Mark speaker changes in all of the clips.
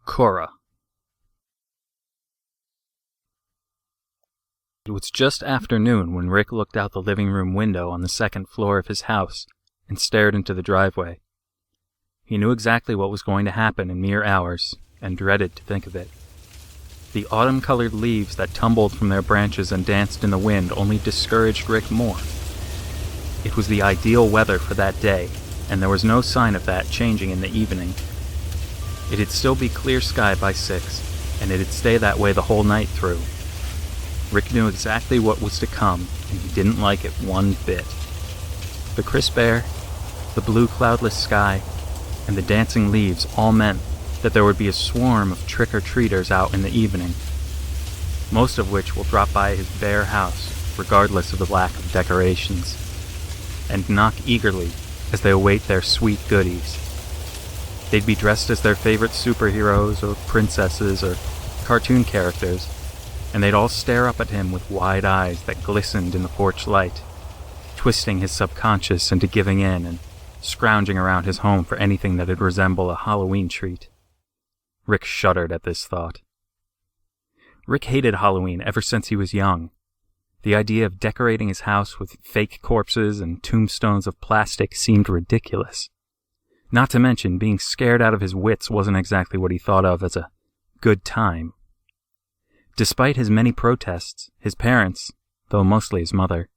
Speaker 1: Kura. It was just afternoon when Rick looked out the living room window on the second floor of his house and stared into the driveway. He knew exactly what was going to happen in mere hours, and dreaded to think of it. The autumn-colored leaves that tumbled from their branches and danced in the wind only discouraged Rick more. It was the ideal weather for that day, and there was no sign of that changing in the evening. It'd still be clear sky by 6, and it'd stay that way the whole night through. Rick knew exactly what was to come, and he didn't like it one bit. The crisp air, the blue cloudless sky, and the dancing leaves all meant that there would be a swarm of trick-or-treaters out in the evening, most of which will drop by his bare house, regardless of the lack of decorations, and knock eagerly as they await their sweet goodies. They'd be dressed as their favorite superheroes or princesses or cartoon characters, and they'd all stare up at him with wide eyes that glistened in the porch light, twisting his subconscious into giving in and scrounging around his home for anything that'd resemble a Halloween treat. Rick shuddered at this thought. Rick hated Halloween ever since he was young. The idea of decorating his house with fake corpses and tombstones of plastic seemed ridiculous. Not to mention, being scared out of his wits wasn't exactly what he thought of as a good time. Despite his many protests, his parents, though mostly his mother,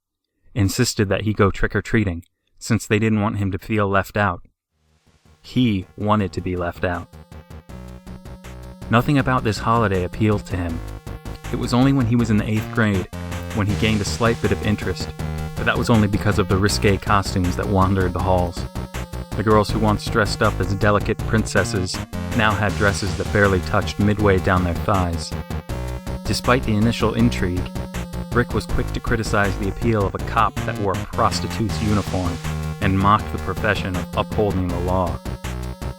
Speaker 1: insisted that he go trick-or-treating, since they didn't want him to feel left out. He wanted to be left out. Nothing about this holiday appealed to him. It was only when he was in the 8th grade when he gained a slight bit of interest, but that was only because of the risque costumes that wandered the halls. The girls who once dressed up as delicate princesses now had dresses that barely touched midway down their thighs. Despite the initial intrigue, Rick was quick to criticize the appeal of a cop that wore a prostitute's uniform and mocked the profession of upholding the law.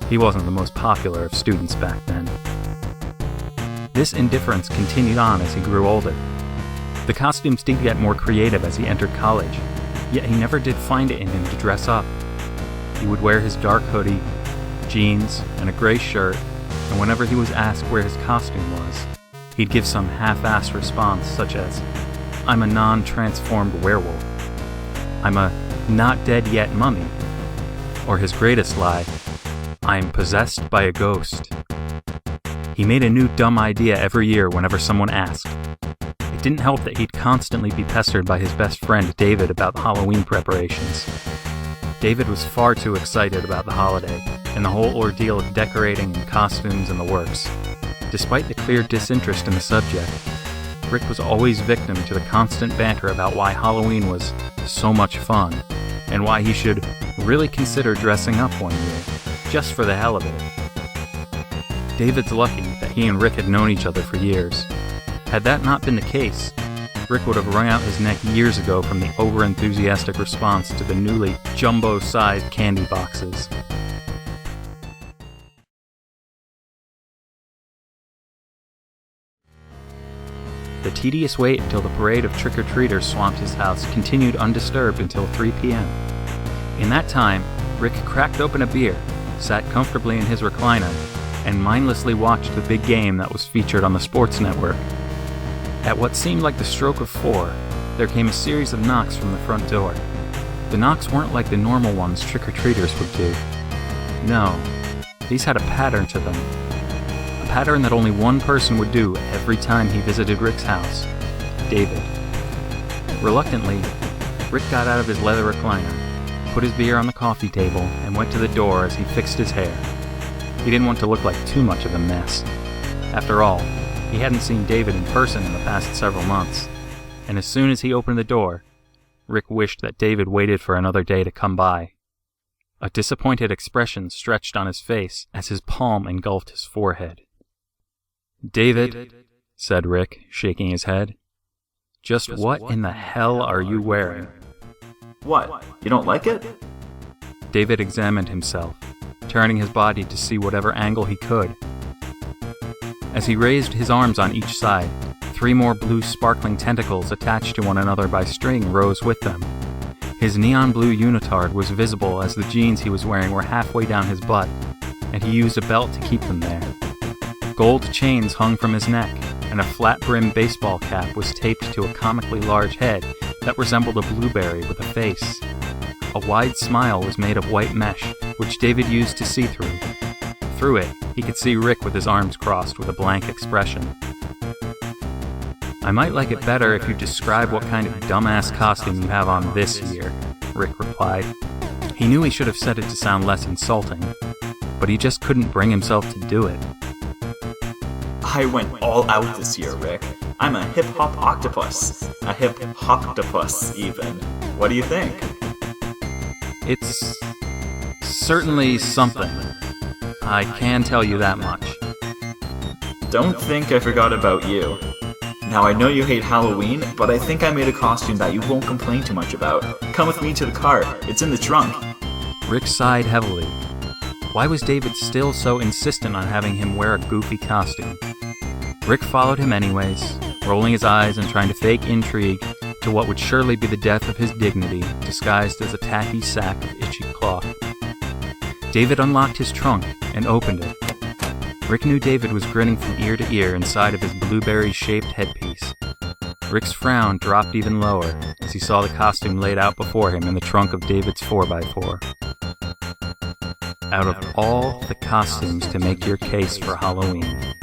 Speaker 1: He wasn't the most popular of students back then. This indifference continued on as he grew older. The costumes did get more creative as he entered college, yet he never did find it in him to dress up. He would wear his dark hoodie, jeans, and a gray shirt, and whenever he was asked where his costume was, he'd give some half-assed response such as, "I'm a non-transformed werewolf," "I'm a not-dead-yet mummy," or his greatest lie, "I'm possessed by a ghost." He made a new dumb idea every year whenever someone asked. It didn't help that he'd constantly be pestered by his best friend David about Halloween preparations. David was far too excited about the holiday, and the whole ordeal of decorating and costumes and the works. Despite the clear disinterest in the subject, Rick was always victim to the constant banter about why Halloween was so much fun, and why he should really consider dressing up one year, just for the hell of it. David's lucky that he and Rick had known each other for years. Had that not been the case, Rick would have wrung out his neck years ago from the over-enthusiastic response to the newly jumbo-sized candy boxes. The tedious wait until the parade of trick-or-treaters swamped his house continued undisturbed until 3 p.m. In that time, Rick cracked open a beer, sat comfortably in his recliner, and mindlessly watched the big game that was featured on the sports network. At what seemed like the stroke of 4, there came a series of knocks from the front door. The knocks weren't like the normal ones trick-or-treaters would do. No, these had a pattern to them. A pattern that only one person would do every time he visited Rick's house: David. Reluctantly, Rick got out of his leather recliner, put his beer on the coffee table, and went to the door as he fixed his hair. He didn't want to look like too much of a mess. After all, he hadn't seen David in person in the past several months, and as soon as he opened the door, Rick wished that David waited for another day to come by. A disappointed expression stretched on his face as his palm engulfed his forehead. "David," said Rick, shaking his head, "just what in the hell are you wearing?"
Speaker 2: "What? You don't like it?"
Speaker 1: David examined himself, turning his body to see whatever angle he could. As he raised his arms on each side, 3 more blue sparkling tentacles attached to one another by string rose with them. His neon blue unitard was visible as the jeans he was wearing were halfway down his butt, and he used a belt to keep them there. Gold chains hung from his neck, and a flat-brimmed baseball cap was taped to a comically large head that resembled a blueberry with a face. A wide smile was made of white mesh, which David used to see through. Through it, he could see Rick with his arms crossed with a blank expression. "I might like it better if you describe what kind of dumbass costume you have on this year," Rick replied. He knew he should have said it to sound less insulting, but he just couldn't bring himself to do it.
Speaker 2: I went all out this year, Rick. I'm a hip-hop octopus. A hip-hoptopus, even. What do you think?
Speaker 1: It's certainly something. I can tell you that much.
Speaker 2: Don't think I forgot about you. Now, I know you hate Halloween, but I think I made a costume that you won't complain too much about. Come with me to the car. It's in the trunk.
Speaker 1: Rick sighed heavily. Why was David still so insistent on having him wear a goofy costume? Rick followed him anyways, rolling his eyes and trying to fake intrigue to what would surely be the death of his dignity, disguised as a tacky sack of itchy cloth. David unlocked his trunk and opened it. Rick knew David was grinning from ear to ear inside of his blueberry-shaped headpiece. Rick's frown dropped even lower as he saw the costume laid out before him in the trunk of David's 4x4. "Out of all the costumes to make your case for Halloween,"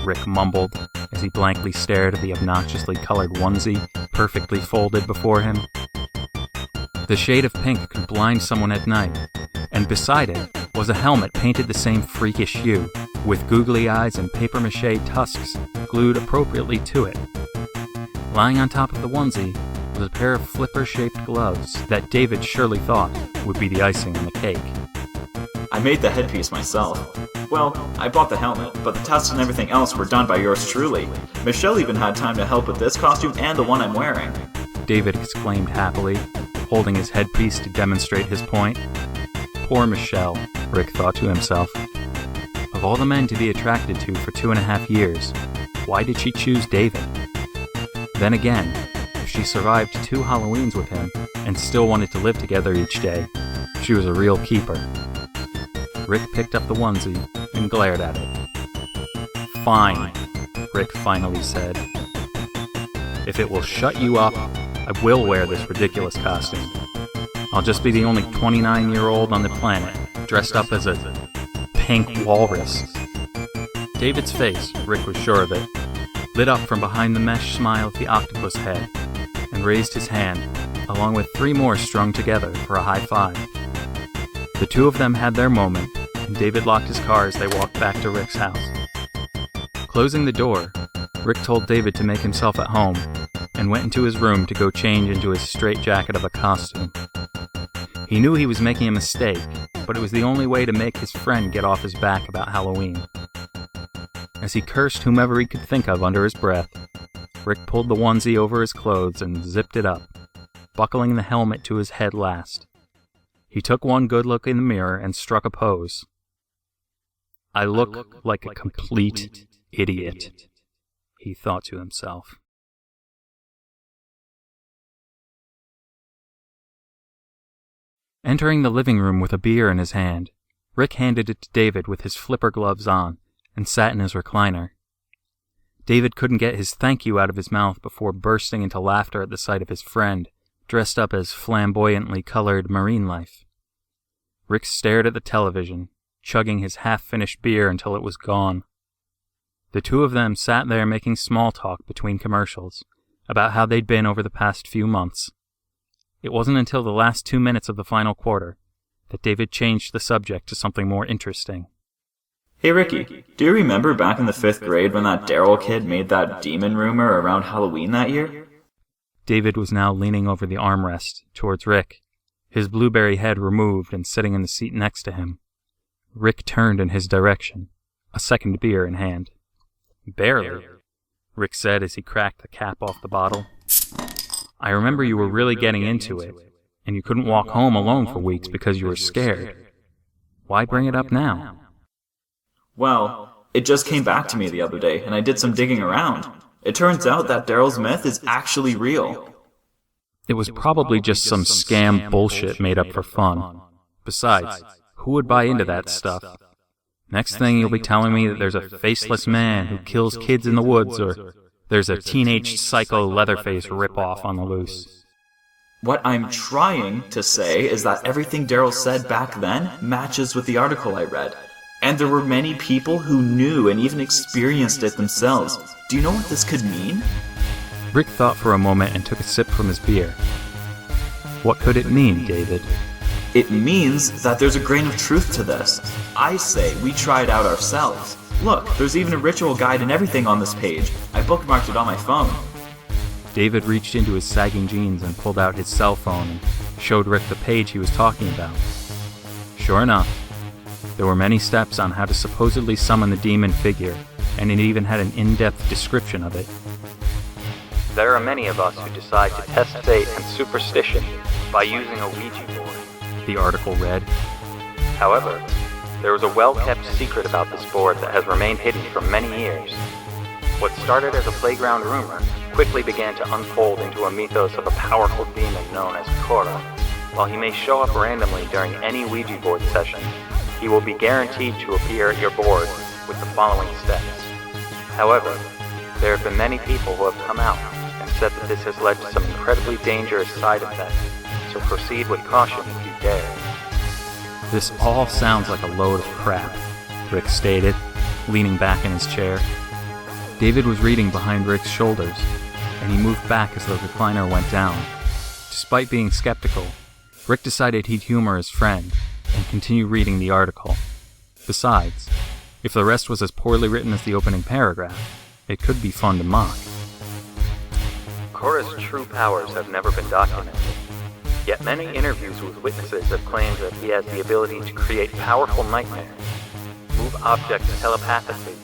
Speaker 1: Rick mumbled as he blankly stared at the obnoxiously colored onesie perfectly folded before him. The shade of pink could blind someone at night, and beside it was a helmet painted the same freakish hue, with googly eyes and papier-mâché tusks glued appropriately to it. Lying on top of the onesie was a pair of flipper-shaped gloves that David surely thought would be the icing on the cake.
Speaker 2: I made the headpiece myself. Well, I bought the helmet, but the tusks and everything else were done by yours truly. Michelle even had time to help with this costume and the one I'm wearing.
Speaker 1: David exclaimed happily, holding his headpiece to demonstrate his point. Poor Michelle, Rick thought to himself. Of all the men to be attracted to for 2.5 years, why did she choose David? Then again, if she survived 2 Halloweens with him and still wanted to live together each day, she was a real keeper. Rick picked up the onesie and glared at it. "Fine," Rick finally said. "If it will shut you up, I will wear this ridiculous costume. I'll just be the only 29-year-old on the planet, dressed up as a pink walrus." David's face, Rick was sure of it, lit up from behind the mesh smile of the octopus head, and raised his hand, along with 3 more strung together for a high five. The 2 of them had their moment, and David locked his car as they walked back to Rick's house. Closing the door, Rick told David to make himself at home, and went into his room to go change into his straitjacket of a costume. He knew he was making a mistake, but it was the only way to make his friend get off his back about Halloween. As he cursed whomever he could think of under his breath, Rick pulled the onesie over his clothes and zipped it up, buckling the helmet to his head last. He took one good look in the mirror and struck a pose. "I look like a complete idiot," he thought to himself. Entering the living room with a beer in his hand, Rick handed it to David with his flipper gloves on and sat in his recliner. David couldn't get his thank you out of his mouth before bursting into laughter at the sight of his friend, dressed up as flamboyantly colored marine life. Rick stared at the television, chugging his half-finished beer until it was gone. The 2 of them sat there making small talk between commercials about how they'd been over the past few months. It wasn't until the last 2 minutes of the final quarter that David changed the subject to something more interesting.
Speaker 2: Hey Ricky, do you remember back in the 5th grade when that Daryl kid made that demon rumor around Halloween that year?
Speaker 1: David was now leaning over the armrest towards Rick, his blueberry head removed and sitting in the seat next to him. Rick turned in his direction, a second beer in hand. "Barely," Rick said as he cracked the cap off the bottle. "I remember you were really getting into it, and you couldn't walk home alone for weeks because you were scared. Why bring it up now?"
Speaker 2: Well, it just came back to me the other day, and I did some digging around. It turns out that Daryl's myth is actually real.
Speaker 1: It was probably just some scam bullshit made up for fun. Besides, who would buy into that stuff? Next thing you'll be telling me that there's a faceless man who kills kids in the woods, or there's a teenage psycho Leatherface ripoff on the loose.
Speaker 2: What I'm trying to say is that everything Daryl said back then matches with the article I read. And there were many people who knew and even experienced it themselves. Do you know what this could mean?
Speaker 1: Rick thought for a moment and took a sip from his beer. What could it mean, David?
Speaker 2: It means that there's a grain of truth to this. I say we try it out ourselves. Look, there's even a ritual guide and everything on this page. I bookmarked it on my phone.
Speaker 1: David reached into his sagging jeans and pulled out his cell phone and showed Rick the page he was talking about. Sure enough, there were many steps on how to supposedly summon the demon figure, and it even had an in-depth description of it. There are many of us who decide to test fate and superstition by using a Ouija board, the article read. However, there is a well-kept secret about this board that has remained hidden for many years. What started as a playground rumor quickly began to unfold into a mythos of a powerful demon known as Kura. While he may show up randomly during any Ouija board session, he will be guaranteed to appear at your board with the following steps. However, there have been many people who have come out and said that this has led to some incredibly dangerous side effects, so proceed with caution if you dare. This all sounds like a load of crap, Rick stated, leaning back in his chair. David was reading behind Rick's shoulders, and he moved back as the recliner went down. Despite being skeptical, Rick decided he'd humor his friend and continue reading the article. Besides, if the rest was as poorly written as the opening paragraph, it could be fun to mock. Kura's true powers have never been documented, yet many interviews with witnesses have claimed that he has the ability to create powerful nightmares, move objects telepathically,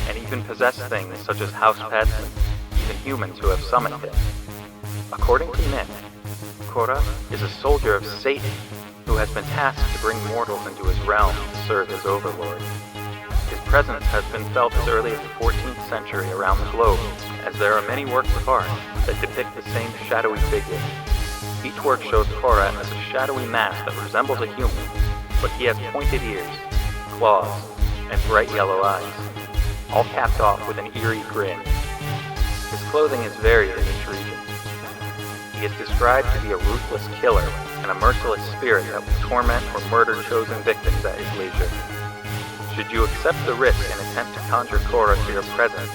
Speaker 1: and even possess things such as house pets and even humans who have summoned him. According to myth, Kura is a soldier of Satan who has been tasked to bring mortals into his realm to serve as overlord. His presence has been felt as early as the 14th century around the globe, as there are many works of art that depict the same shadowy figure. Each work shows Kura as a shadowy mass that resembles a human, but he has pointed ears, claws, and bright yellow eyes, all capped off with an eerie grin. His clothing is varied in each region. He is described to be a ruthless killer and a merciless spirit that will torment or murder chosen victims at his leisure. Should you accept the risk and attempt to conjure Kura to your presence,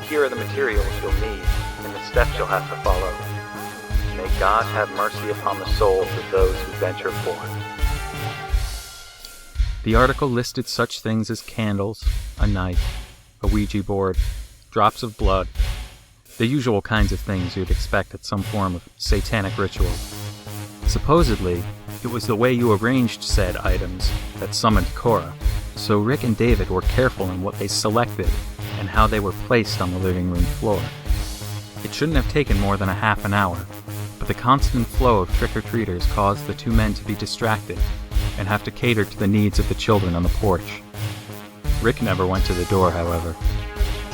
Speaker 1: here are the materials you'll need and the steps you'll have to follow. May God have mercy upon the souls of those who venture forth. The article listed such things as candles, a knife, a Ouija board, drops of blood, the usual kinds of things you'd expect at some form of satanic ritual. Supposedly, it was the way you arranged said items that summoned Kura, so Rick and David were careful in what they selected and how they were placed on the living room floor. It shouldn't have taken more than a half an hour, but the constant flow of trick-or-treaters caused the two men to be distracted and have to cater to the needs of the children on the porch. Rick never went to the door, however.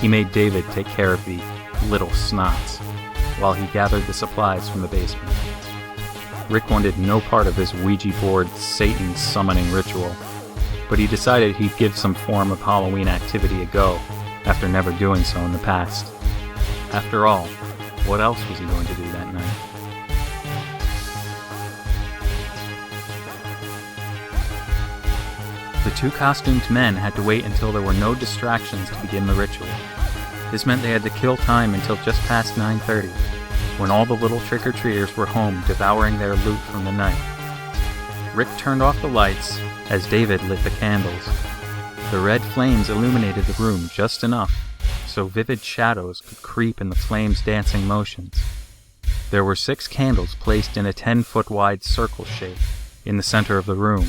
Speaker 1: He made David take care of the little snots while he gathered the supplies from the basement. Rick wanted no part of this Ouija board Satan summoning ritual, but he decided he'd give some form of Halloween activity a go after never doing so in the past. After all, what else was he going to do that night? The two costumed men had to wait until there were no distractions to begin the ritual. This meant they had to kill time until just past 9:30, when all the little trick-or-treaters were home devouring their loot from the night. Rick turned off the lights as David lit the candles. The red flames illuminated the room just enough so vivid shadows could creep in the flames' dancing motions. There were 6 candles placed in a 10-foot wide circle shape in the center of the room.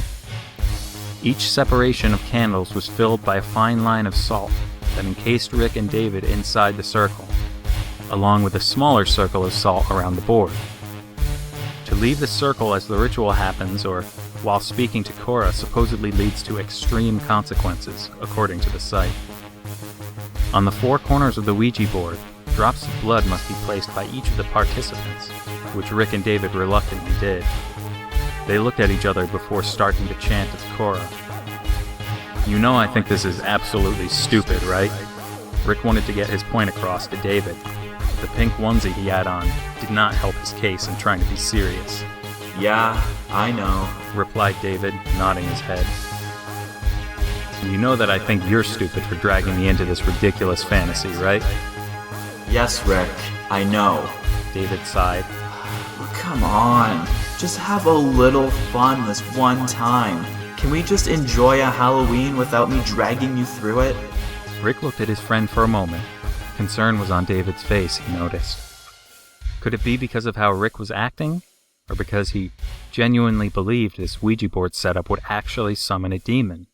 Speaker 1: Each separation of candles was filled by a fine line of salt that encased Rick and David inside the circle, along with a smaller circle of salt around the board. To leave the circle as the ritual happens, or while speaking to Kura, supposedly leads to extreme consequences, according to the site. On the 4 corners of the Ouija board, drops of blood must be placed by each of the participants, which Rick and David reluctantly did. They looked at each other before starting to chant of Kura. You know I think this is absolutely stupid, right? Rick wanted to get his point across to David. The pink onesie he had on did not help his case in trying to be serious.
Speaker 2: Yeah, I know,
Speaker 1: replied David, nodding his head. You know that I think you're stupid for dragging me into this ridiculous fantasy, right?
Speaker 2: Yes, Rick, I know.
Speaker 1: David sighed.
Speaker 2: Come on, just have a little fun this one time. Can we just enjoy a Halloween without me dragging you through it?
Speaker 1: Rick looked at his friend for a moment. Concern was on David's face, he noticed. Could it be because of how Rick was acting? Or because he genuinely believed this Ouija board setup would actually summon a demon?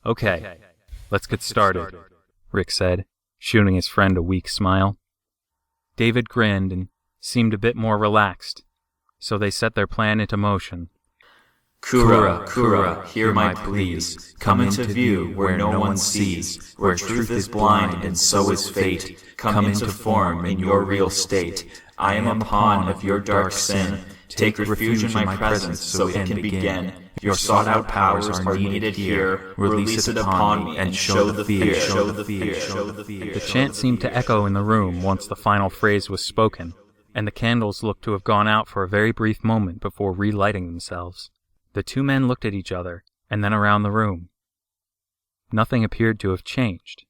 Speaker 1: Okay, let's get started, Rick said, shooting his friend a weak smile. David grinned and seemed a bit more relaxed, so they set their plan into motion.
Speaker 2: Kura, Kura, hear my pleas. Come into view where no one sees, where truth is blind and so is fate. Come into form in your real state. I am a pawn of your dark sin. Take refuge in my presence so it can begin. Your sought-out powers are needed here. Release it upon me and show the fear.
Speaker 1: The chant seemed to echo in the room once the final phrase was spoken, and the candles looked to have gone out for a very brief moment before relighting themselves. The two men looked at each other, and then around the room. Nothing appeared to have changed.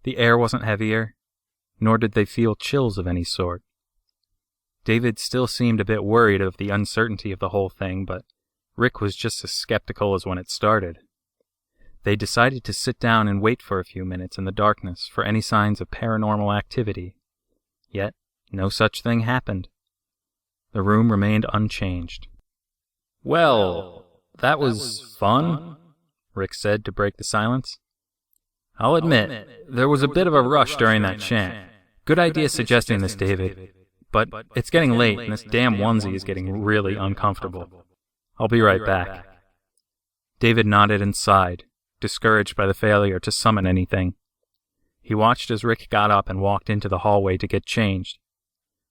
Speaker 1: The air wasn't heavier, nor did they feel chills of any sort. David still seemed a bit worried of the uncertainty of the whole thing, but Rick was just as skeptical as when it started. They decided to sit down and wait for a few minutes in the darkness for any signs of paranormal activity. Yet, no such thing happened. The room remained unchanged. Well, that was fun, Rick said to break the silence. I'll admit, there was a bit of a rush during that chant. Good idea suggesting this, David. But it's getting late, and this damn onesie is getting really uncomfortable. I'll be right back. David nodded and sighed, discouraged by the failure to summon anything. He watched as Rick got up and walked into the hallway to get changed.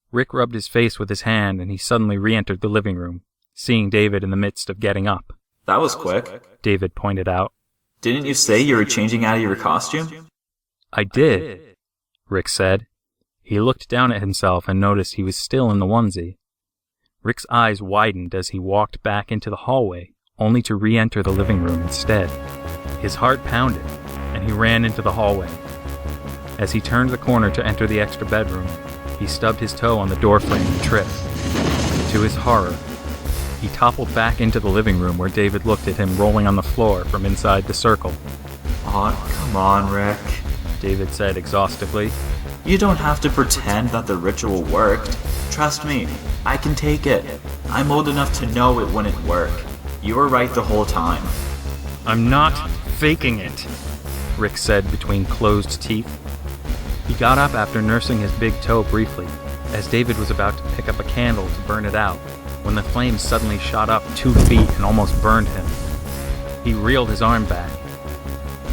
Speaker 1: Rick rubbed his face with his hand, and he suddenly re-entered the living room, seeing David in the midst of getting up.
Speaker 2: That was quick,
Speaker 1: David pointed out.
Speaker 2: Didn't you say you were changing out of your costume?
Speaker 1: I did, Rick said. He looked down at himself and noticed he was still in the onesie. Rick's eyes widened as he walked back into the hallway, only to re-enter the living room instead. His heart pounded, and he ran into the hallway. As he turned the corner to enter the extra bedroom, he stubbed his toe on the doorframe and tripped. To his horror, he toppled back into the living room where David looked at him rolling on the floor from inside the circle.
Speaker 2: Oh, come on, Rick,
Speaker 1: David said exhaustively.
Speaker 2: You don't have to pretend that the ritual worked. Trust me, I can take it. I'm old enough to know it wouldn't work. You were right the whole time.
Speaker 1: I'm not faking it, Rick said between closed teeth. He got up after nursing his big toe briefly, as David was about to pick up a candle to burn it out, when the flames suddenly shot up 2 feet and almost burned him. He reeled his arm back.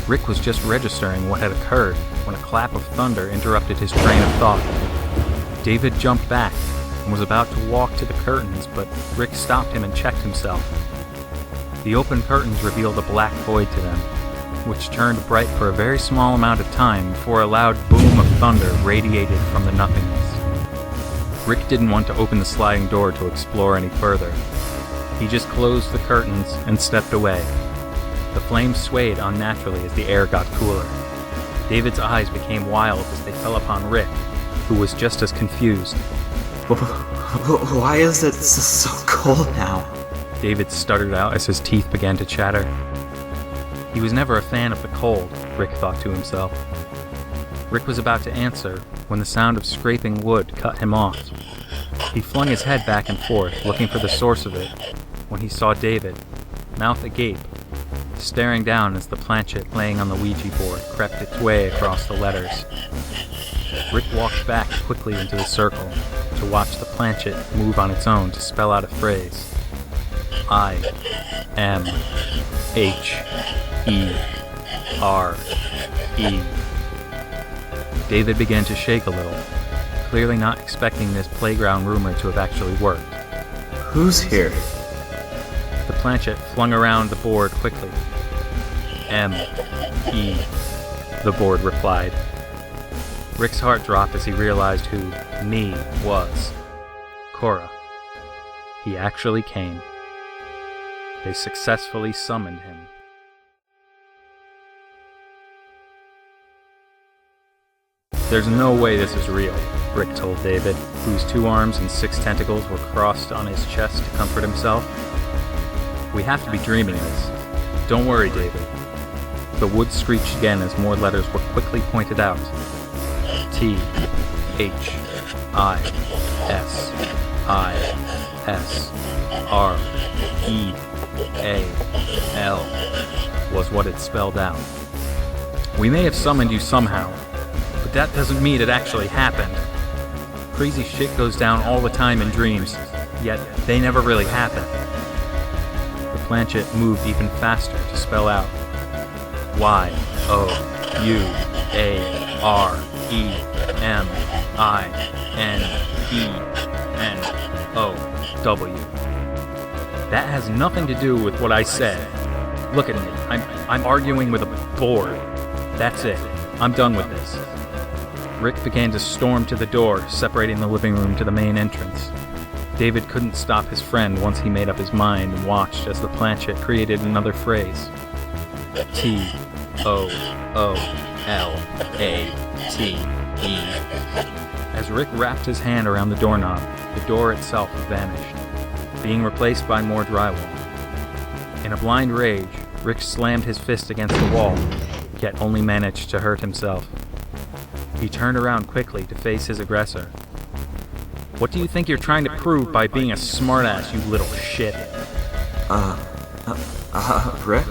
Speaker 1: Rick was just registering what had occurred when a clap of thunder interrupted his train of thought. David jumped back and was about to walk to the curtains, but Rick stopped him and checked himself. The open curtains revealed a black void to them, which turned bright for a very small amount of time before a loud boom of thunder radiated from the nothingness. Rick didn't want to open the sliding door to explore any further. He just closed the curtains and stepped away. The flames swayed unnaturally as the air got cooler. David's eyes became wild as they fell upon Rick, who was just as confused.
Speaker 2: Why is it so cold now?
Speaker 1: David stuttered out as his teeth began to chatter. He was never a fan of the cold, Rick thought to himself. Rick was about to answer when the sound of scraping wood cut him off. He flung his head back and forth, looking for the source of it, when he saw David, mouth agape, staring down as the planchet laying on the Ouija board crept its way across the letters. Rick walked back quickly into the circle to watch the planchet move on its own to spell out a phrase. I-M-H-E-R-E. David began to shake a little, clearly not expecting this playground rumor to have actually worked.
Speaker 2: Who's here?
Speaker 1: The planchet flung around the board quickly. M-E, the board replied. Rick's heart dropped as he realized who me was. Kura. He actually came. They successfully summoned him. There's no way this is real, Rick told David, whose 2 arms and 6 tentacles were crossed on his chest to comfort himself. We have to be dreaming this. Don't worry, David. The wood screeched again as more letters were quickly pointed out. T-H-I-S-I-S-R-E-A-L was what it spelled out. We may have summoned you somehow, but that doesn't mean it actually happened. Crazy shit goes down all the time in dreams, yet they never really happen. The planchette moved even faster to spell out Y-O-U-A-R-E-M-I-N-E-N-O-W. That has nothing to do with what I said. Look at me. I'm arguing with a board. That's it. I'm done with this. Rick began to storm to the door, separating the living room to the main entrance. David couldn't stop his friend once he made up his mind and watched as the planchette created another phrase. T-O-O-L-A-T-E. As Rick wrapped his hand around the doorknob, the door itself vanished, being replaced by more drywall. In a blind rage, Rick slammed his fist against the wall, yet only managed to hurt himself. He turned around quickly to face his aggressor. What do you think you're trying to prove by being a smartass, you little shit?
Speaker 2: Rick?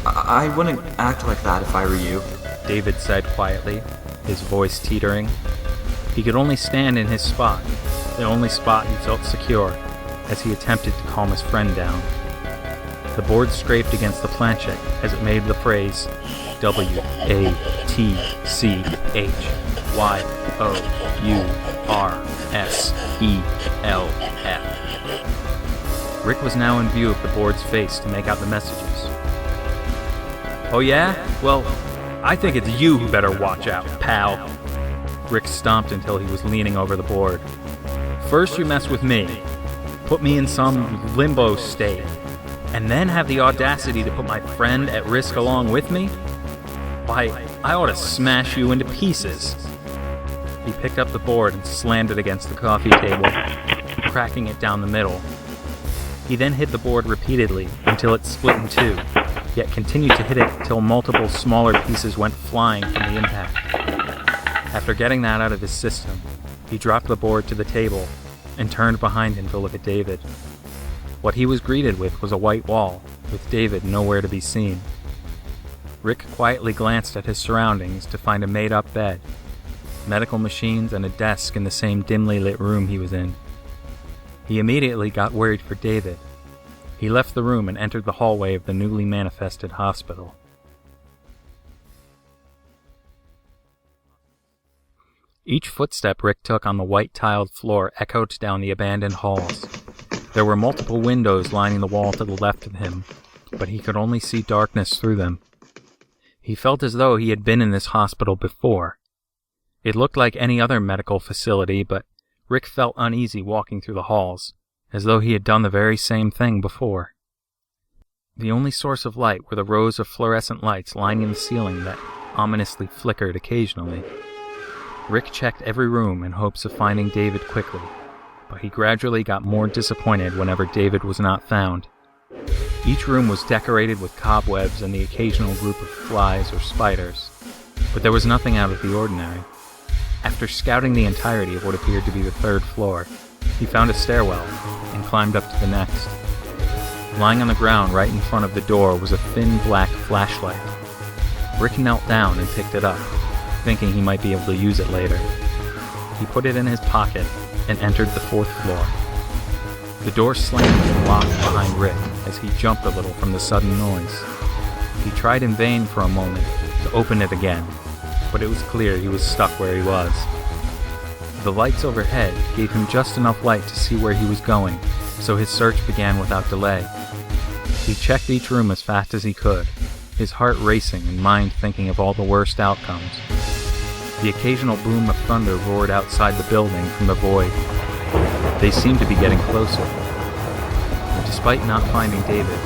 Speaker 2: I wouldn't act like that if I were you,
Speaker 1: David said quietly, his voice teetering. He could only stand in his spot, the only spot he felt secure, as he attempted to calm his friend down. The board scraped against the planchette as it made the phrase W-A-T-C-H-Y-O-U-R-S-E-L-F. Rick was now in view of the board's face to make out the messages. Oh yeah? Well, I think it's you who better watch out, pal. Rick stomped until he was leaning over the board. First you mess with me, put me in some limbo state, and then have the audacity to put my friend at risk along with me? Why, I ought to smash you into pieces. He picked up the board and slammed it against the coffee table, cracking it down the middle. He then hit the board repeatedly until it split in 2, yet continued to hit it until multiple smaller pieces went flying from the impact. After getting that out of his system, he dropped the board to the table and turned behind him to look at David. What he was greeted with was a white wall, with David nowhere to be seen. Rick quietly glanced at his surroundings to find a made-up bed, medical machines, and a desk in the same dimly lit room he was in. He immediately got worried for David. He left the room and entered the hallway of the newly manifested hospital. Each footstep Rick took on the white-tiled floor echoed down the abandoned halls. There were multiple windows lining the wall to the left of him, but he could only see darkness through them. He felt as though he had been in this hospital before. It looked like any other medical facility, but Rick felt uneasy walking through the halls, as though he had done the very same thing before. The only source of light were the rows of fluorescent lights lining the ceiling that ominously flickered occasionally. Rick checked every room in hopes of finding David quickly, but he gradually got more disappointed whenever David was not found. Each room was decorated with cobwebs and the occasional group of flies or spiders, but there was nothing out of the ordinary. After scouting the entirety of what appeared to be the 3rd floor, he found a stairwell and climbed up to the next. Lying on the ground right in front of the door was a thin black flashlight. Rick knelt down and picked it up, thinking he might be able to use it later. He put it in his pocket and entered the 4th floor. The door slammed and locked behind Rick as he jumped a little from the sudden noise. He tried in vain for a moment to open it again, but it was clear he was stuck where he was. The lights overhead gave him just enough light to see where he was going, so his search began without delay. He checked each room as fast as he could, his heart racing and mind thinking of all the worst outcomes. The occasional boom of thunder roared outside the building from the void. They seemed to be getting closer. But despite not finding David,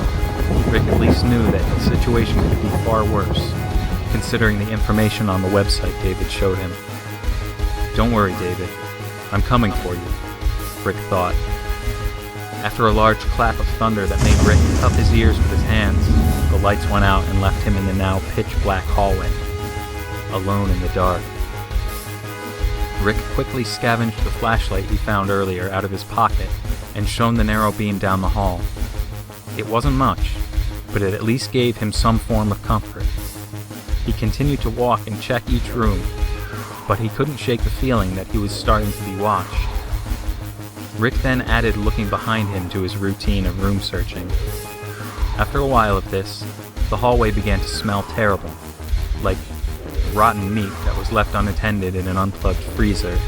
Speaker 1: Rick at least knew that the situation could be far worse, considering the information on the website David showed him. "Don't worry, David. I'm coming for you," Rick thought. After a large clap of thunder that made Rick cup his ears with his hands, the lights went out and left him in the now pitch-black hallway, alone in the dark. Rick quickly scavenged the flashlight he found earlier out of his pocket and shone the narrow beam down the hall. It wasn't much, but it at least gave him some form of comfort. He continued to walk and check each room, but he couldn't shake the feeling that he was starting to be watched. Rick then added looking behind him to his routine of room searching. After a while of this, the hallway began to smell terrible, like rotten meat that was left unattended in an unplugged freezer.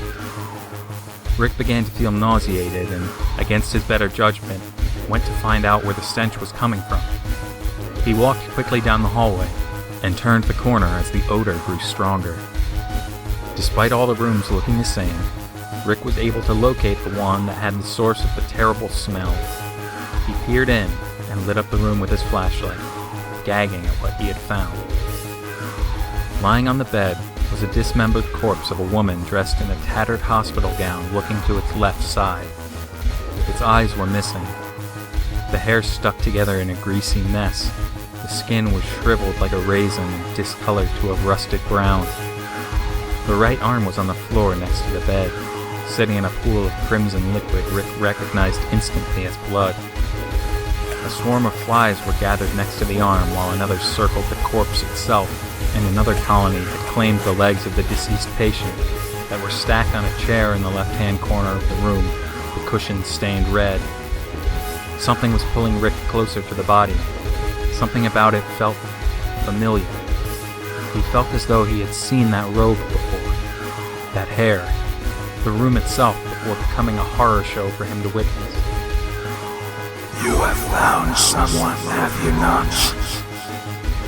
Speaker 1: Rick began to feel nauseated and, against his better judgment, went to find out where the stench was coming from. He walked quickly down the hallway and turned the corner as the odor grew stronger. Despite all the rooms looking the same, Rick was able to locate the one that had the source of the terrible smell. He peered in and lit up the room with his flashlight, gagging at what he had found. Lying on the bed was a dismembered corpse of a woman dressed in a tattered hospital gown looking to its left side. Its eyes were missing. The hair stuck together in a greasy mess. The skin was shriveled like a raisin and discolored to a rusted brown. The right arm was on the floor next to the bed, sitting in a pool of crimson liquid Rick recognized instantly as blood. A swarm of flies were gathered next to the arm while another circled the corpse itself, and another colony had claimed the legs of the deceased patient that were stacked on a chair in the left-hand corner of the room, the cushions stained red. Something was pulling Rick closer to the body. Something about it felt familiar. He felt as though he had seen that robe before, that hair, the room itself before becoming a horror show for him to witness.
Speaker 3: "You have found someone, have you not?"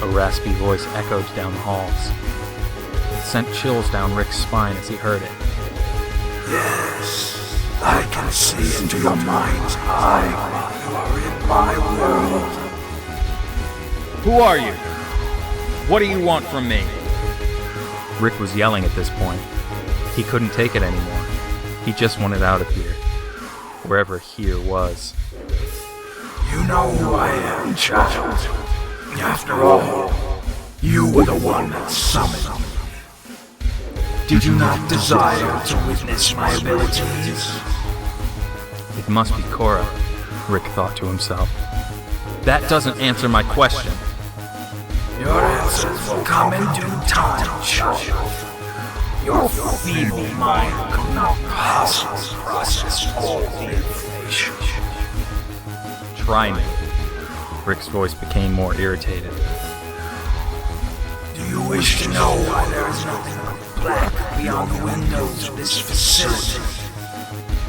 Speaker 1: A raspy voice echoed down the halls. It sent chills down Rick's spine as he heard it.
Speaker 3: "Yes, I can see into your mind's eye. You are in my world."
Speaker 1: "Who are you? What do you want from me?" Rick was yelling at this point. He couldn't take it anymore. He just wanted out of here. Wherever here was.
Speaker 3: "You know who I am, child. After all, you were the one that summoned me. Did you not desire to witness my abilities?"
Speaker 1: It must be Kura, Rick thought to himself. That doesn't answer my question.
Speaker 3: "Your answers will come in due time, child. Your feeble mind could not possibly process all the information."
Speaker 1: Try me. Rick's voice became more irritated.
Speaker 3: "Do you wish to know why there is nothing but black beyond the windows of this facility?"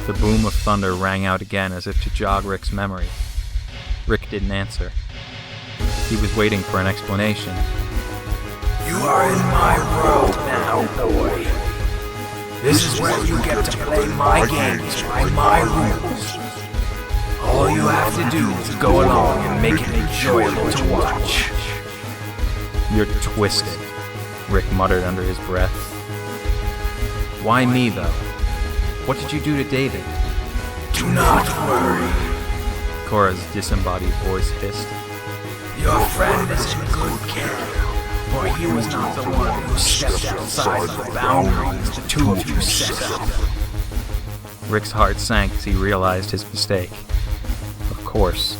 Speaker 1: The boom of thunder rang out again as if to jog Rick's memory. Rick didn't answer. He was waiting for an explanation.
Speaker 3: "You are in my world now, boy. This is where you get to play my games by my rules. All you have to do is go along and make it enjoyable to watch."
Speaker 1: You're twisted, Rick muttered under his breath. Why me, though? What did you do to David?
Speaker 3: "Do not worry,"
Speaker 1: Kura's disembodied voice hissed.
Speaker 3: "your friend is in good care, for he was not the one who stepped outside the boundaries the two of you set up."
Speaker 1: Rick's heart sank as he realized his mistake. Of course.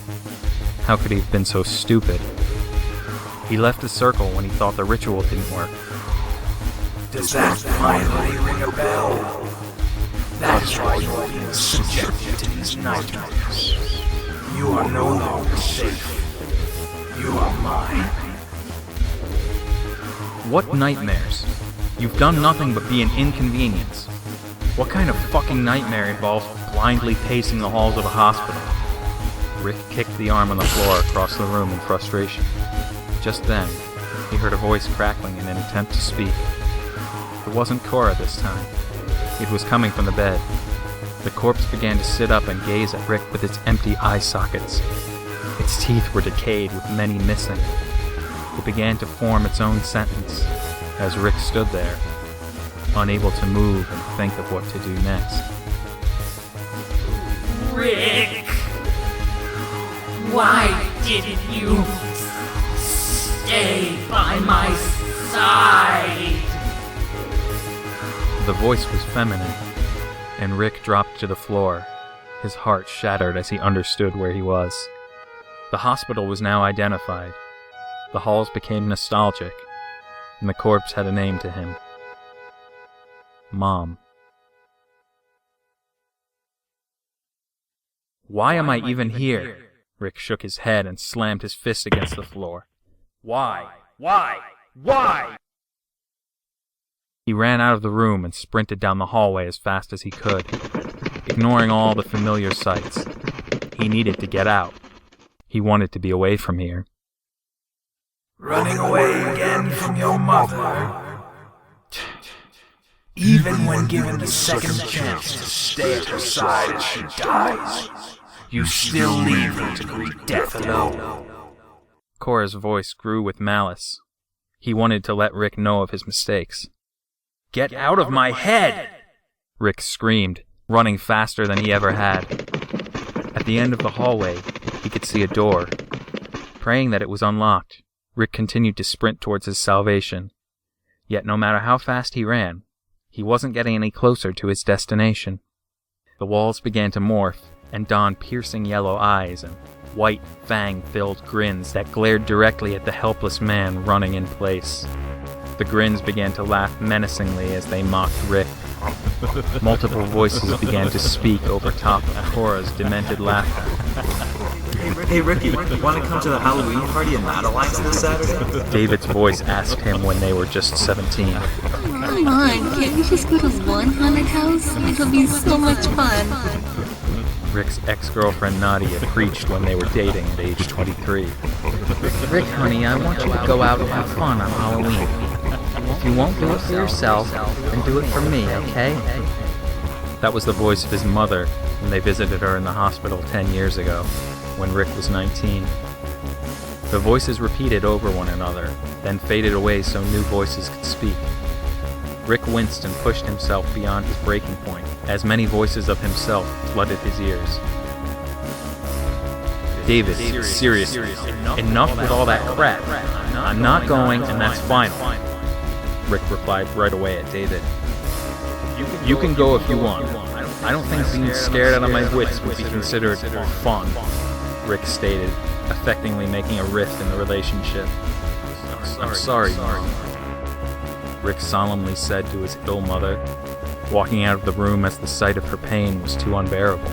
Speaker 1: How could he have been so stupid? He left the circle when he thought the ritual didn't work.
Speaker 3: Does that finally ring a bell? That is why you are being subjected to these nightmares. You are no longer safe. You are mine.
Speaker 1: What nightmares? You've done nothing but be an inconvenience. What kind of fucking nightmare involves blindly pacing the halls of a hospital? Rick kicked the arm on the floor across the room in frustration. Just then, he heard a voice crackling in an attempt to speak. It wasn't Kura this time. It was coming from the bed. The corpse began to sit up and gaze at Rick with its empty eye sockets. Its teeth were decayed with many missing. It began to form its own sentence as Rick stood there, unable to move and think of what to do next.
Speaker 4: Rick! Why didn't you stay by my side?
Speaker 1: The voice was feminine, and Rick dropped to the floor, his heart shattered as he understood where he was. The hospital was now identified. The halls became nostalgic, and the corpse had a name to him. Mom. Why am I even here? Rick shook his head and slammed his fist against the floor. Why? Why? He ran out of the room and sprinted down the hallway as fast as he could, ignoring all the familiar sights. He needed to get out. He wanted to be away from here.
Speaker 3: Running away again from your mother. Even when given the second chance to stay at her side as she dies, you still leave her to greet death alone.
Speaker 1: Kura's voice grew with malice. He wanted to let Rick know of his mistakes. Get out of my head! Rick screamed, running faster than he ever had. At the end of the hallway, he could see a door. Praying that it was unlocked, Rick continued to sprint towards his salvation. Yet no matter how fast he ran, he wasn't getting any closer to his destination. The walls began to morph and don piercing yellow eyes and white, fang-filled grins that glared directly at the helpless man running in place. The grins began to laugh menacingly as they mocked Rick. Multiple voices began to speak over top of Kura's demented laughter.
Speaker 2: Hey Ricky, want to come to the Halloween party in Madeline's this Saturday?
Speaker 1: David's voice asked him when they were just 17.
Speaker 5: Come on, can't we just go to one haunted house? It'll be so much fun.
Speaker 1: Rick's ex-girlfriend Nadia preached when they were dating at age 23. Rick, honey, I want you to go out and have fun on Halloween. If you won't do it for yourself, then do it for me, okay? That was the voice of his mother when they visited her in the hospital 10 years ago, when Rick was 19. The voices repeated over one another, then faded away so new voices could speak. Rick winced and pushed himself beyond his breaking point, as many voices of himself flooded his ears. David, seriously, enough with all that crap. I'm not going, and that's final. Rick replied right away at David. You can go if you want. I don't think being scared out of my wits would be considered fun, Rick stated, affectingly making a rift in the relationship. I'm sorry, Mom, Rick solemnly said to his ill mother, walking out of the room as the sight of her pain was too unbearable.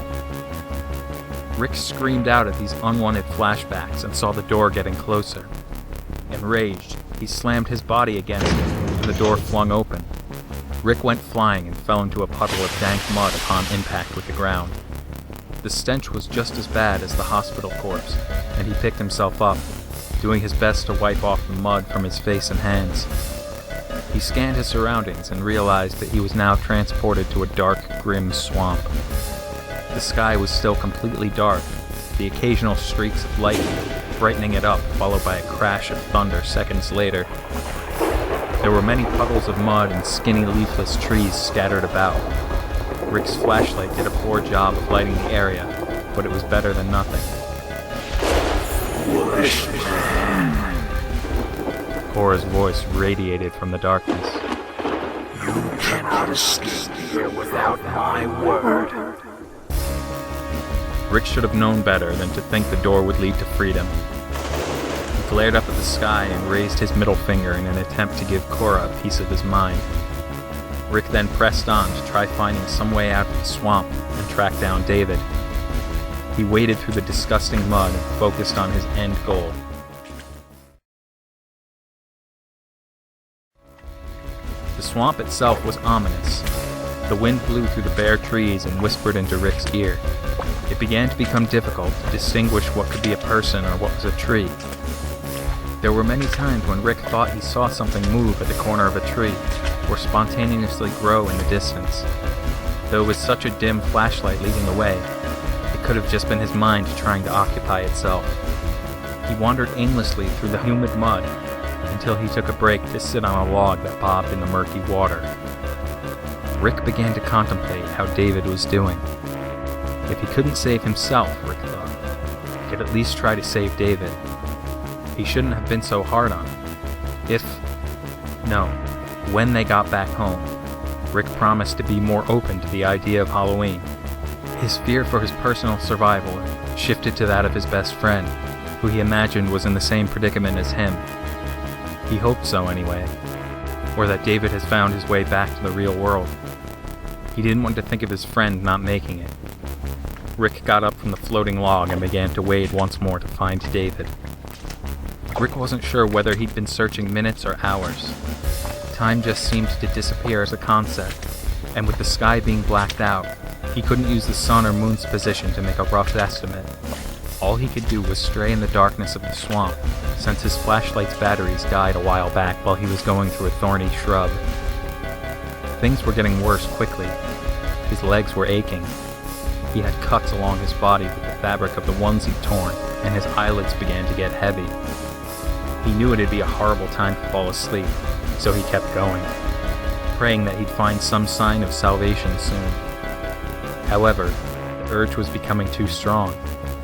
Speaker 1: Rick screamed out at these unwanted flashbacks and saw the door getting closer. Enraged, he slammed his body against it, and the door flung open. Rick went flying and fell into a puddle of dank mud upon impact with the ground. The stench was just as bad as the hospital corpse, and he picked himself up, doing his best to wipe off the mud from his face and hands. He scanned his surroundings and realized that he was now transported to a dark, grim swamp. The sky was still completely dark, the occasional streaks of lightning brightening it up, followed by a crash of thunder seconds later. There were many puddles of mud and skinny leafless trees scattered about. Rick's flashlight did a poor job of lighting the area, but it was better than nothing.
Speaker 3: Foolish man.
Speaker 1: Kura's voice radiated from the darkness.
Speaker 3: You cannot escape here without my word.
Speaker 1: Rick should have known better than to think the door would lead to freedom. He glared up at the sky and raised his middle finger in an attempt to give Kura a piece of his mind. Rick then pressed on to try finding some way out of the swamp and track down David. He waded through the disgusting mud and focused on his end goal. The swamp itself was ominous. The wind blew through the bare trees and whispered into Rick's ear. It began to become difficult to distinguish what could be a person or what was a tree. There were many times when Rick thought he saw something move at the corner of a tree, or spontaneously grow in the distance. Though it was such a dim flashlight leading the way, it could have just been his mind trying to occupy itself. He wandered aimlessly through the humid mud until he took a break to sit on a log that bobbed in the murky water. Rick began to contemplate how David was doing. If he couldn't save himself, Rick thought, he could at least try to save David. He shouldn't have been so hard on him. When they got back home, Rick promised to be more open to the idea of Halloween. His fear for his personal survival shifted to that of his best friend, who he imagined was in the same predicament as him. He hoped so anyway, or that David has found his way back to the real world. He didn't want to think of his friend not making it. Rick got up from the floating log and began to wade once more to find David. Rick wasn't sure whether he'd been searching minutes or hours. Time just seemed to disappear as a concept, and with the sky being blacked out, he couldn't use the sun or moon's position to make a rough estimate. All he could do was stray in the darkness of the swamp, since his flashlight's batteries died a while back while he was going through a thorny shrub. Things were getting worse quickly. His legs were aching. He had cuts along his body with the fabric of the onesie torn, and his eyelids began to get heavy. He knew it'd be a horrible time to fall asleep, so he kept going, praying that he'd find some sign of salvation soon. However, the urge was becoming too strong,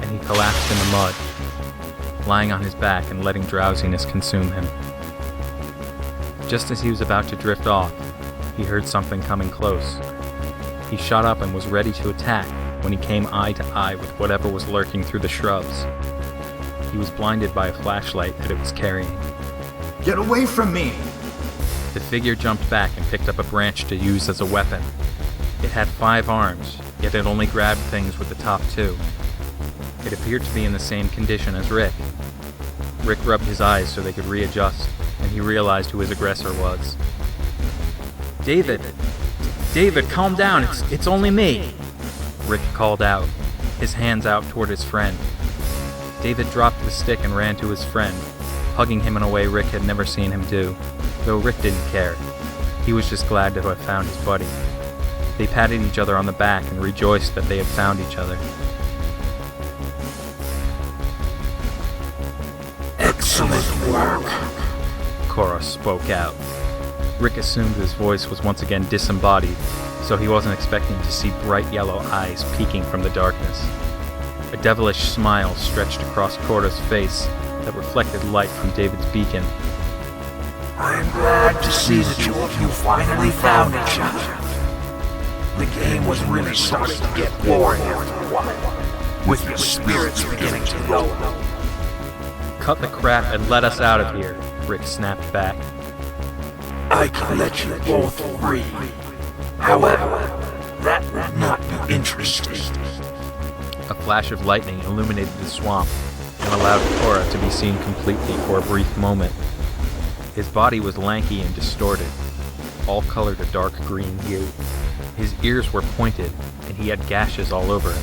Speaker 1: and he collapsed in the mud, lying on his back and letting drowsiness consume him. Just as he was about to drift off, he heard something coming close. He shot up and was ready to attack when he came eye to eye with whatever was lurking through the shrubs. He was blinded by a flashlight that it was carrying.
Speaker 2: Get away from me!
Speaker 1: The figure jumped back and picked up a branch to use as a weapon. It had 5 arms, yet it only grabbed things with the top 2. It appeared to be in the same condition as Rick. Rick rubbed his eyes so they could readjust, and he realized who his aggressor was. David, calm down, it's only me, Rick called out, his hands out toward his friend. David dropped the stick and ran to his friend, hugging him in a way Rick had never seen him do, though Rick didn't care. He was just glad to have found his buddy. They patted each other on the back and rejoiced that they had found each other.
Speaker 3: Excellent work,
Speaker 1: Kura spoke out. Rick assumed his voice was once again disembodied, so he wasn't expecting to see bright yellow eyes peeking from the darkness. A devilish smile stretched across Kura's face that reflected light from David's beacon.
Speaker 3: I'm glad to see that you finally found each other. The game was really starting to get boring after a while, with your spirits beginning to go low.
Speaker 1: Cut the crap and let us out of here, Rick snapped back.
Speaker 3: I can let you both free. However, that would not be interesting.
Speaker 1: A flash of lightning illuminated the swamp and allowed Kura to be seen completely for a brief moment. His body was lanky and distorted, all colored a dark green hue. His ears were pointed, and he had gashes all over him.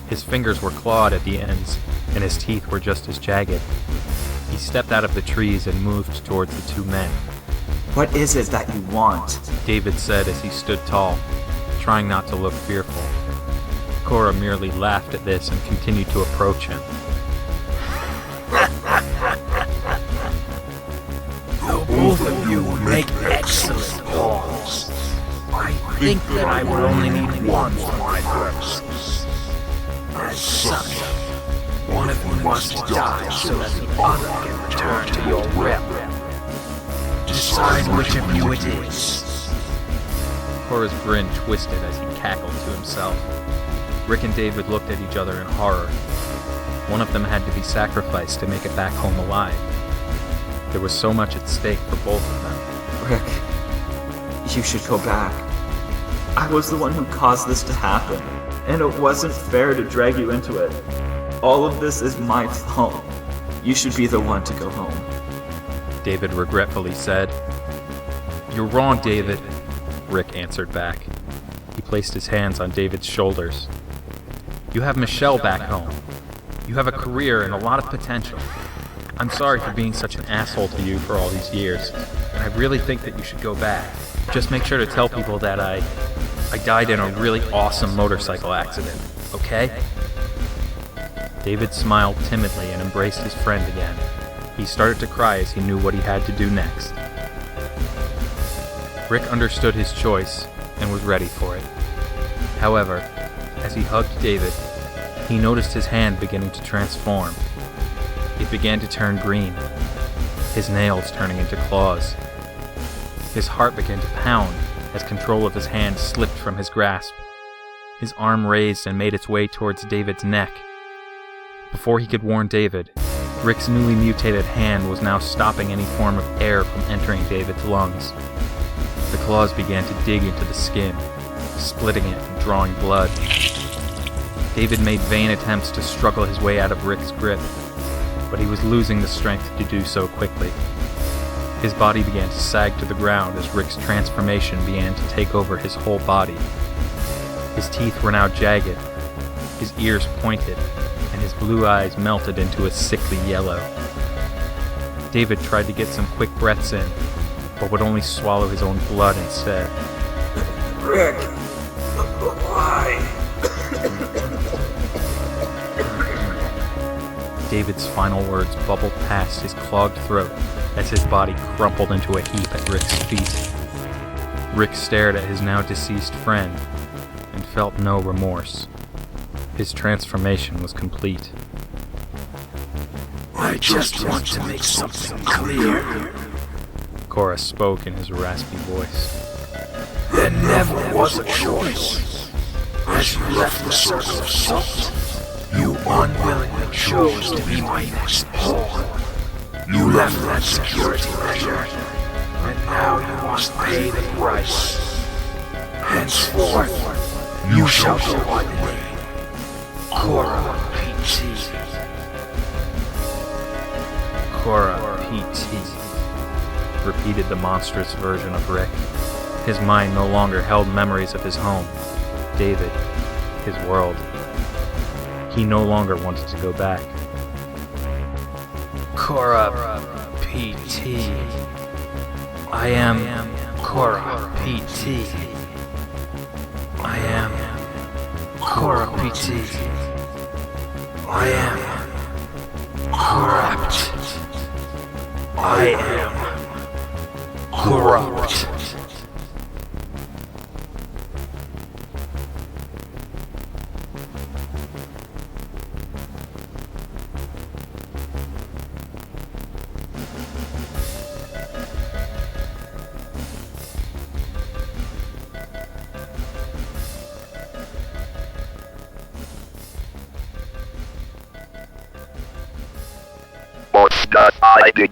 Speaker 1: His fingers were clawed at the ends, and his teeth were just as jagged. He stepped out of the trees and moved towards the 2 men.
Speaker 2: What is it that you want?
Speaker 1: David said as he stood tall, trying not to look fearful. Kura merely laughed at this and continued to approach him.
Speaker 3: Both of you make excellent pawns. I think that I will only need one for my purposes. As such, one of you must die so that the other can return to your realm. Decide which of you it is.
Speaker 1: Kura's grin twisted as he cackled to himself. Rick and David looked at each other in horror. One of them had to be sacrificed to make it back home alive. There was so much at stake for both of them.
Speaker 2: Rick, you should go back. I was the one who caused this to happen, and it wasn't fair to drag you into it. All of this is my fault. You should be the one to go home.
Speaker 1: David regretfully said. You're wrong, David, Rick answered back. He placed his hands on David's shoulders. You have Michelle back home. You have a career and a lot of potential. I'm sorry for being such an asshole to you for all these years, and I really think that you should go back. Just make sure to tell people that I died in a really awesome motorcycle accident, okay? David smiled timidly and embraced his friend again. He started to cry as he knew what he had to do next. Rick understood his choice and was ready for it. However, as he hugged David, he noticed his hand beginning to transform. It began to turn green, his nails turning into claws. His heart began to pound as control of his hand slipped from his grasp. His arm raised and made its way towards David's neck. Before he could warn David, Rick's newly mutated hand was now stopping any form of air from entering David's lungs. The claws began to dig into the skin, splitting it and drawing blood. David made vain attempts to struggle his way out of Rick's grip, but he was losing the strength to do so quickly. His body began to sag to the ground as Rick's transformation began to take over his whole body. His teeth were now jagged, his ears pointed, and his blue eyes melted into a sickly yellow. David tried to get some quick breaths in, but would only swallow his own blood instead.
Speaker 3: Rick, why?
Speaker 1: David's final words bubbled past his clogged throat as his body crumpled into a heap at Rick's feet. Rick stared at his now deceased friend and felt no remorse. His transformation was complete.
Speaker 3: I just want to make something clear.
Speaker 1: Kura spoke in his raspy voice.
Speaker 3: There never was a choice. As you left the circle of salt, you unwillingly chose to be my next pawn. You left that security measure, and now you must pay the price. Henceforth, you shall go unnamed. Kura PT.
Speaker 1: Kura PT, repeated the monstrous version of Rick. His mind no longer held memories of his home, David, his world. He no longer wanted to go back. Kura PT. I am Kura PT. I am Kura PT. I am corrupt. I am corrupt.
Speaker 6: What's that I did?